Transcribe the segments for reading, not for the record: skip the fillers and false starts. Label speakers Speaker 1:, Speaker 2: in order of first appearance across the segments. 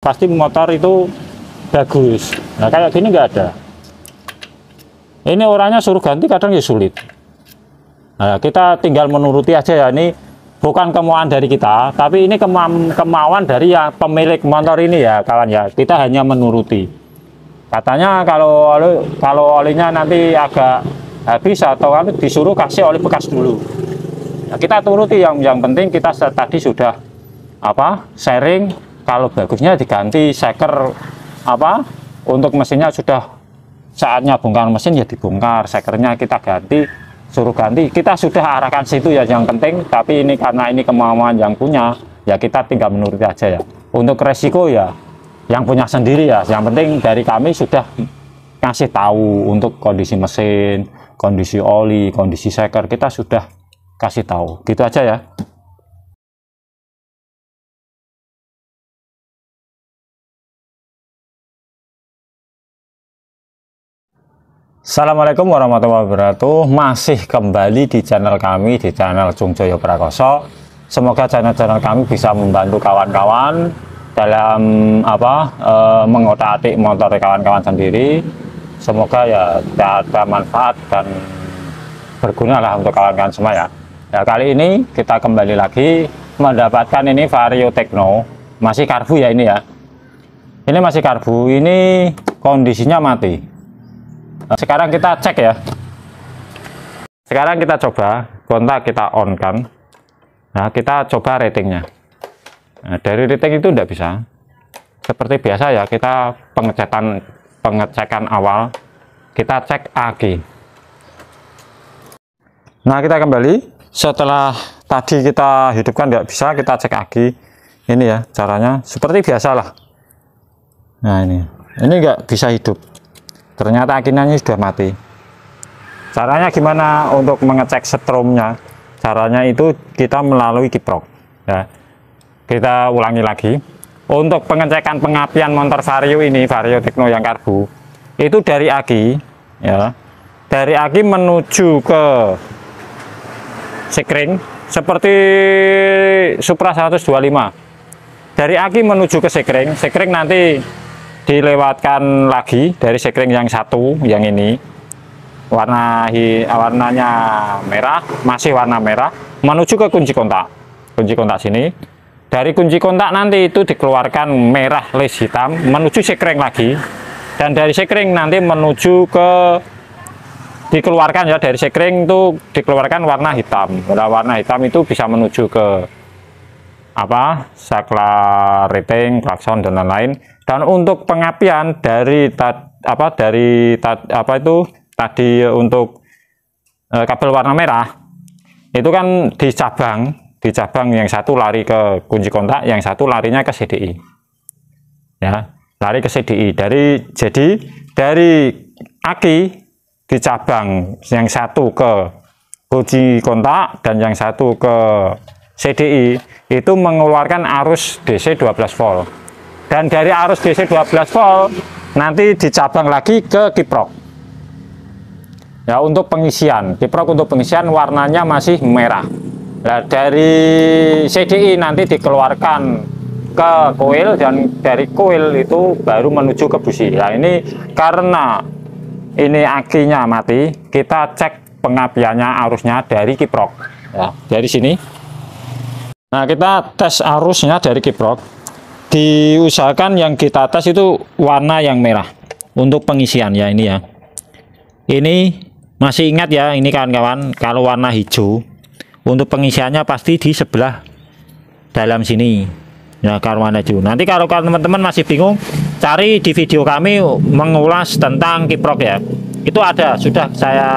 Speaker 1: pasti motor itu bagus. Nah kayak gini nggak ada. Ini orangnya suruh ganti kadang ya sulit. Nah kita tinggal menuruti aja ya. Ini bukan kemauan dari kita, tapi ini kemauan dari ya pemilik motor ini ya kawan ya. Kita hanya menuruti. Katanya kalau olinya nanti agak habis atau disuruh kasih oli bekas dulu. Nah, kita turuti, yang penting kita tadi sudah sharing, kalau bagusnya diganti seker untuk mesinnya sudah saatnya bongkar mesin ya dibongkar, sekernya kita ganti, suruh ganti, kita sudah arahkan situ ya yang penting. Tapi ini karena ini kemauan yang punya ya kita tinggal menuruti aja ya. Untuk resiko ya yang punya sendiri ya, yang penting dari kami sudah ngasih tahu untuk kondisi mesin, kondisi oli, kondisi seker, kita sudah kasih tahu, gitu aja ya. Assalamualaikum warahmatullahi wabarakatuh. Masih kembali di channel kami, di channel Chungjoyo Prakoso. Semoga channel kami bisa membantu kawan-kawan dalam mengotak-atik motor kawan-kawan sendiri. Semoga ya ada manfaat dan berguna lah untuk kawan-kawan semua ya. Ya kali ini kita kembali lagi mendapatkan ini Vario Tekno, masih karbu ya ini ya. Ini masih karbu, ini kondisinya mati. Sekarang kita cek ya. Sekarang kita coba kontak, kita on kan. Nah kita coba ratingnya. Nah, dari rating itu tidak bisa. Seperti biasa ya, kita pengecekan awal, kita cek aki. Nah kita kembali. Setelah tadi kita hidupkan nggak bisa, kita cek aki. Ini ya caranya seperti biasa lah. Nah ini nggak bisa hidup, ternyata akinya sudah mati. Caranya gimana untuk mengecek stromnya? Caranya itu kita melalui kiprok ya. Kita ulangi lagi. Untuk pengecekan pengapian motor Vario ini, Vario Tekno yang karbu, itu dari aki ya, dari aki menuju ke sekring seperti Supra 125. Dari aki menuju ke sekring nanti dilewatkan lagi dari sekring yang satu, yang ini warnanya merah, masih warna merah, menuju ke kunci kontak sini. Dari kunci kontak nanti itu dikeluarkan merah les hitam menuju sekring lagi, dan dari sekring nanti menuju ke dikeluarkan ya, dari sekring itu dikeluarkan warna hitam. Nah, warna hitam itu bisa menuju ke saklar, rating, klakson dan lain-lain. Dan untuk pengapian dari tadi untuk kabel warna merah itu kan di cabang yang satu lari ke kunci kontak, yang satu larinya ke CDI ya, lari ke CDI. Jadi dari aki di cabang yang satu ke kunci kontak dan yang satu ke CDI itu mengeluarkan arus DC 12 volt, dan dari arus DC 12 volt nanti dicabang lagi ke kiprok ya untuk pengisian. Kiprok untuk pengisian warnanya masih merah. Nah, dari CDI nanti dikeluarkan ke koil, dan dari koil itu baru menuju ke busi. Nah ini karena ini akinya mati, kita cek pengapiannya, arusnya dari kiprok ya, dari sini. Nah kita tes arusnya dari kiprok, diusahakan yang kita tes itu warna yang merah untuk pengisian ya. Ini ya, ini masih ingat ya ini kawan-kawan, kalau warna hijau untuk pengisiannya pasti di sebelah dalam sini ya, kalau warna hijau. Nanti kalau teman-teman masih bingung, cari di video kami mengulas tentang kiprok ya, itu ada, sudah saya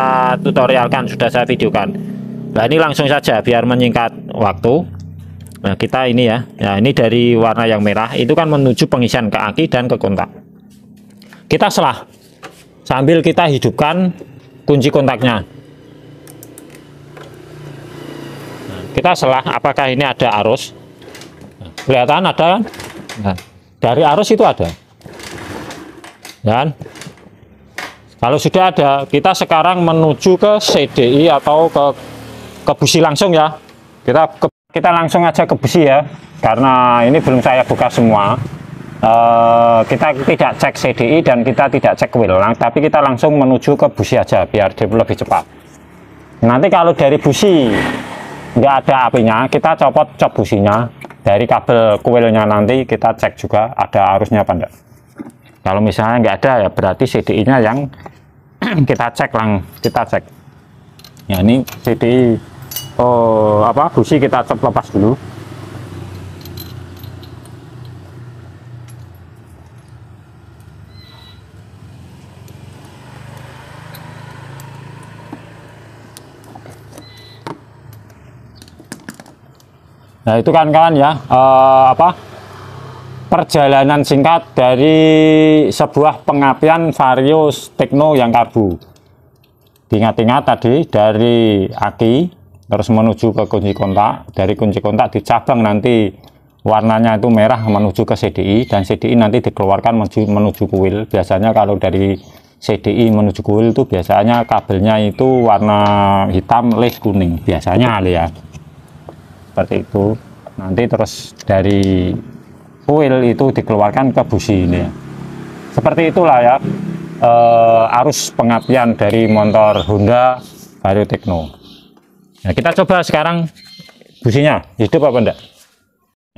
Speaker 1: tutorialkan, sudah saya videokan. Nah ini langsung saja biar menyingkat waktu. Nah kita ini ya, ini dari warna yang merah itu kan menuju pengisian ke aki dan ke kontak. Kita selah sambil kita hidupkan kunci kontaknya. Nah, kita selah apakah ini ada arus. Nah, kelihatan ada kan? Nah, dari arus itu ada dan kalau sudah ada, kita sekarang menuju ke CDI atau ke busi langsung ya. Kita langsung aja ke busi ya, karena ini belum saya buka semua. kita tidak cek CDI dan kita tidak cek coil, tapi kita langsung menuju ke busi aja biar dia lebih cepat. Nanti kalau dari busi nggak ada apinya, kita cop businya. Dari kabel coilnya nanti kita cek juga ada arusnya apa enggak. Kalau misalnya nggak ada, ya berarti CDI-nya yang kita cek ya. Ini CDI busi kita lepas dulu. Nah, itu kan kawan ya, perjalanan singkat dari sebuah pengapian Vario Tekno yang karbu. Ingat-ingat tadi dari aki terus menuju ke kunci kontak, dari kunci kontak di cabang nanti warnanya itu merah menuju ke CDI, dan CDI nanti dikeluarkan menuju coil. Biasanya kalau dari CDI menuju coil itu biasanya kabelnya itu warna hitam les kuning biasanya ya. Seperti itu. Nanti terus dari coil itu dikeluarkan ke busi ini ya. Seperti itulah ya arus pengapian dari motor Honda Vario Tekno. Nah, kita coba sekarang businya hidup apa enggak.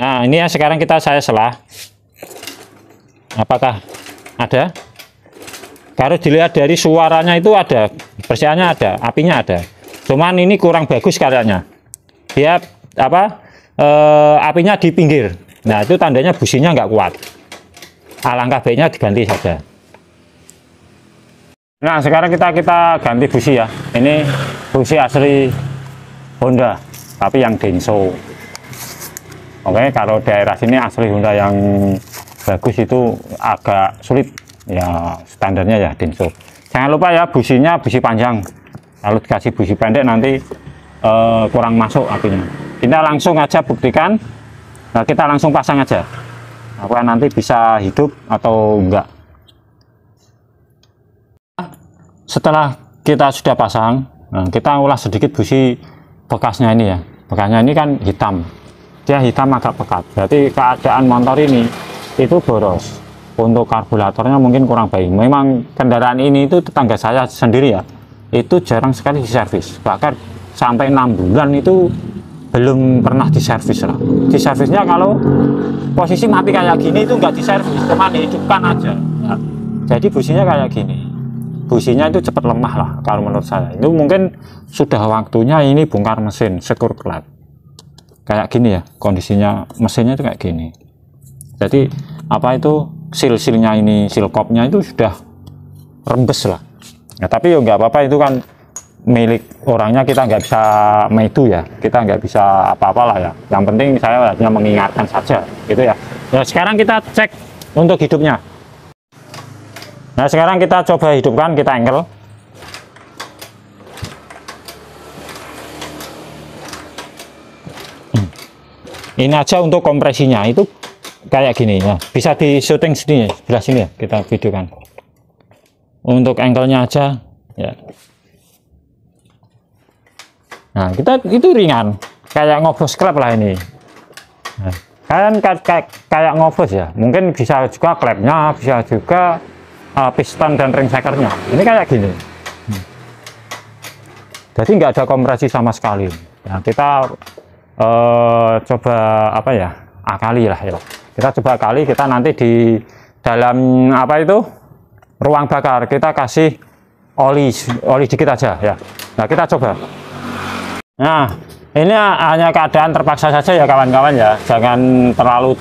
Speaker 1: Nah, ini ya sekarang saya selah. Apakah ada? Kalau dilihat dari suaranya itu ada, persiaannya ada, apinya ada. Cuman ini kurang bagus karyanya. Dia apinya di pinggir. Nah, itu tandanya businya nggak kuat. Alangkah baiknya diganti saja. Nah, sekarang kita ganti busi ya. Ini busi asli Honda, tapi yang Denso. Oke, kalau daerah sini asli Honda yang bagus itu agak sulit. Ya, standarnya ya Denso. Jangan lupa ya, businya busi panjang. Kalau dikasih busi pendek nanti kurang masuk apinya. Kita langsung aja buktikan. Nah, kita langsung pasang aja. Apakah nanti bisa hidup atau enggak. Setelah kita sudah pasang, nah, kita ulas sedikit busi bekasnya ini ya. Bekasnya ini kan hitam. Dia hitam agak pekat. Berarti keadaan motor ini itu boros. Untuk karburatornya mungkin kurang baik. Memang kendaraan ini itu tetangga saya sendiri ya. Itu jarang sekali diservis. Bahkan sampai 6 bulan itu belum pernah diservis lah. Diservisnya kalau posisi mati kayak gini itu nggak diservis, cuma dihidupkan aja ya. Jadi businya kayak gini, businya itu cepat lemah lah kalau menurut saya. Itu mungkin sudah waktunya ini bongkar mesin, sekur klat kayak gini ya. Kondisinya mesinnya itu kayak gini. Jadi seal-sealnya ini, seal kopnya itu sudah rembes lah ya. Tapi ya nggak apa-apa, itu kan milik orangnya, kita nggak bisa medu ya, kita nggak bisa apa-apalah ya. Yang penting saya hanya mengingatkan saja gitu ya. Nah, sekarang kita cek untuk hidupnya. Nah, sekarang kita coba hidupkan, kita engkel. Ini aja untuk kompresinya itu kayak gini ya. Bisa di syuting sini ya, sebelah sini ya, kita videokan. Untuk engkelnya aja ya. Nah, kita itu ringan, kayak ngobos klep lah ini. Nah, kayak ngobos ya. Mungkin bisa juga klepnya, bisa juga piston dan ring shakernya. Ini kayak gini. Jadi nggak ada kompresi sama sekali. Nah, kita coba akali lah ya. Kita coba akali, kita nanti di dalam ruang bakar kita kasih oli dikit aja ya. Nah, kita coba. Nah, ini hanya keadaan terpaksa saja ya kawan-kawan ya. Jangan terlalu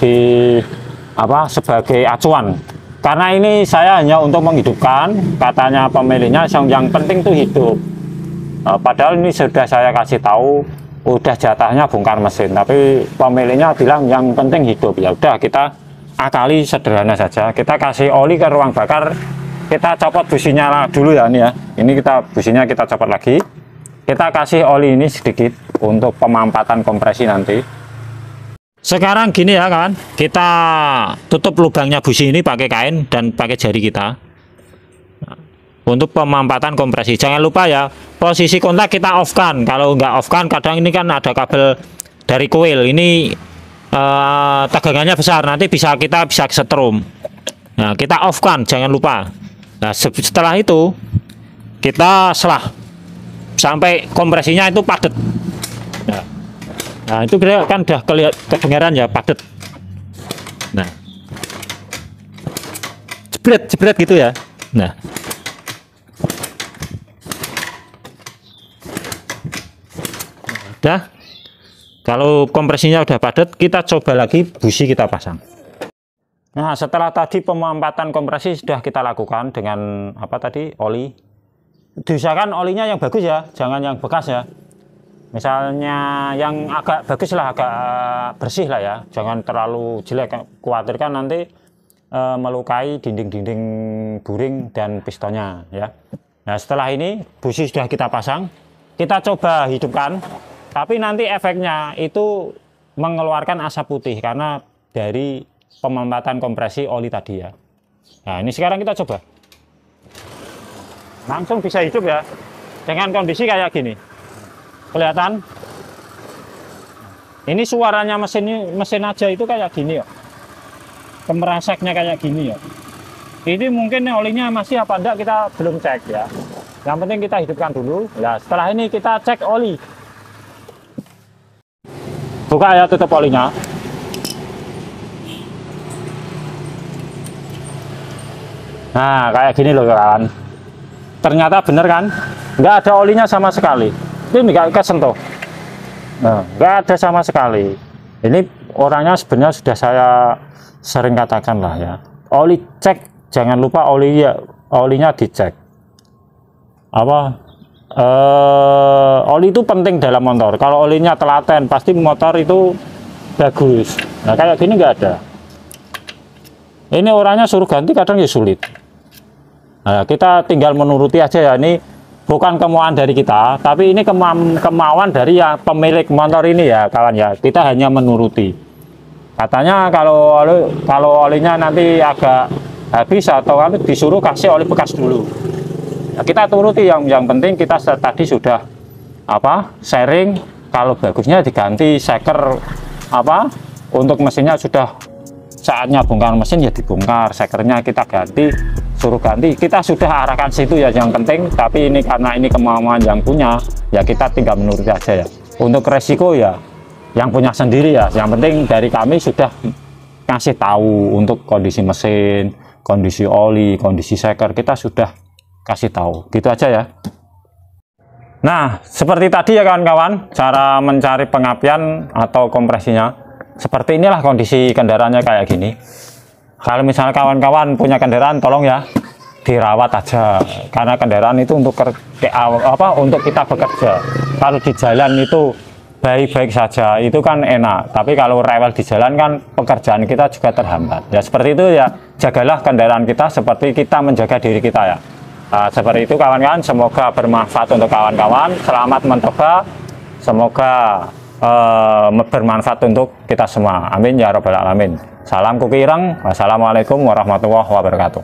Speaker 1: sebagai acuan. Karena ini saya hanya untuk menghidupkan, katanya pemiliknya yang penting tuh hidup. Padahal ini sudah saya kasih tahu, udah jatahnya bongkar mesin, tapi pemiliknya bilang yang penting hidup. Ya udah, kita akali sederhana saja. Kita kasih oli ke ruang bakar, kita copot businya dulu ya ini ya. Ini businya kita copot lagi. Kita kasih oli ini sedikit untuk pemampatan kompresi nanti. Sekarang gini ya kan, kita tutup lubangnya busi ini pakai kain dan pakai jari kita untuk pemampatan kompresi. Jangan lupa ya, posisi kontak kita off kan. Kalau nggak off kan, kadang ini kan ada kabel dari coil ini
Speaker 2: tegangannya besar, nanti kita bisa kesetrum. Nah, kita off kan, jangan lupa. Nah, setelah itu kita selah sampai kompresinya itu padat. Nah, itu kan udah kedengaran ya, padat. Nah, jebret gitu ya. Nah, udah. Kalau kompresinya udah padat, kita coba lagi busi kita pasang. Nah, setelah tadi pemampatan kompresi sudah kita lakukan dengan apa tadi, oli. Diusahakan olinya yang bagus ya, jangan yang bekas ya. Misalnya yang agak bagus lah, agak bersih lah ya, jangan terlalu jelek. Khawatirkan nanti melukai dinding-dinding buring dan pistonnya ya. Nah, setelah ini busi sudah kita pasang, kita coba hidupkan. Tapi nanti efeknya itu mengeluarkan asap putih karena dari pemampatan kompresi oli tadi ya. Nah, ini sekarang kita coba. Langsung bisa hidup ya. Dengan kondisi kayak gini. Kelihatan? Ini suaranya mesin aja itu kayak gini ya. Kemeraseknya kayak gini ya. Ini mungkin olinya masih apa enggak kita belum cek ya. Yang penting kita hidupkan dulu. Nah, setelah ini kita cek oli. Buka ya, tutup olinya. Nah, kayak gini loh kawan. Ternyata bener kan? Nggak ada olinya sama sekali. Ini nggak kesentuh. Nah, nggak ada sama sekali. Ini orangnya sebenarnya sudah saya sering katakan lah ya. Oli cek, jangan lupa olinya dicek. Apa? Oli itu penting dalam motor. Kalau olinya telaten pasti motor itu bagus. Nah, kayak gini nggak ada. Ini orangnya suruh ganti kadang ya sulit. Nah, kita tinggal menuruti aja ya. Ini bukan kemauan dari kita, tapi ini kemauan dari ya pemilik motor ini ya kawan ya. Kita hanya menuruti. Katanya kalau olinya nanti agak habis atau disuruh kasih oli bekas dulu. Kita turuti, yang penting kita tadi sudah sharing, kalau bagusnya diganti seker untuk mesinnya sudah saatnya bongkar mesin ya dibongkar, sekernya kita ganti, suruh ganti, kita sudah arahkan situ ya yang penting. Tapi ini karena ini kemauan yang punya ya, kita tinggal menuruti aja ya. Untuk resiko ya yang punya sendiri ya, yang penting dari kami sudah kasih tahu untuk kondisi mesin, kondisi oli, kondisi seker, kita sudah kasih tahu, gitu aja ya. Nah, seperti tadi ya kawan-kawan, cara mencari pengapian atau kompresinya. Seperti inilah kondisi kendaraannya kayak gini. Kalau misalnya kawan-kawan punya kendaraan, tolong ya dirawat aja, karena kendaraan itu untuk kita bekerja. Kalau di jalan itu baik-baik saja, itu kan enak. Tapi kalau rewel di jalan kan pekerjaan kita juga terhambat. Ya seperti itu ya, jagalah kendaraan kita seperti kita menjaga diri kita ya. Seperti itu kawan-kawan, semoga bermanfaat untuk kawan-kawan. Selamat mencoba, semoga bermanfaat untuk kita semua. Amin ya robbal alamin. Salam Kuki Ireng. Wassalamualaikum warahmatullahi wabarakatuh.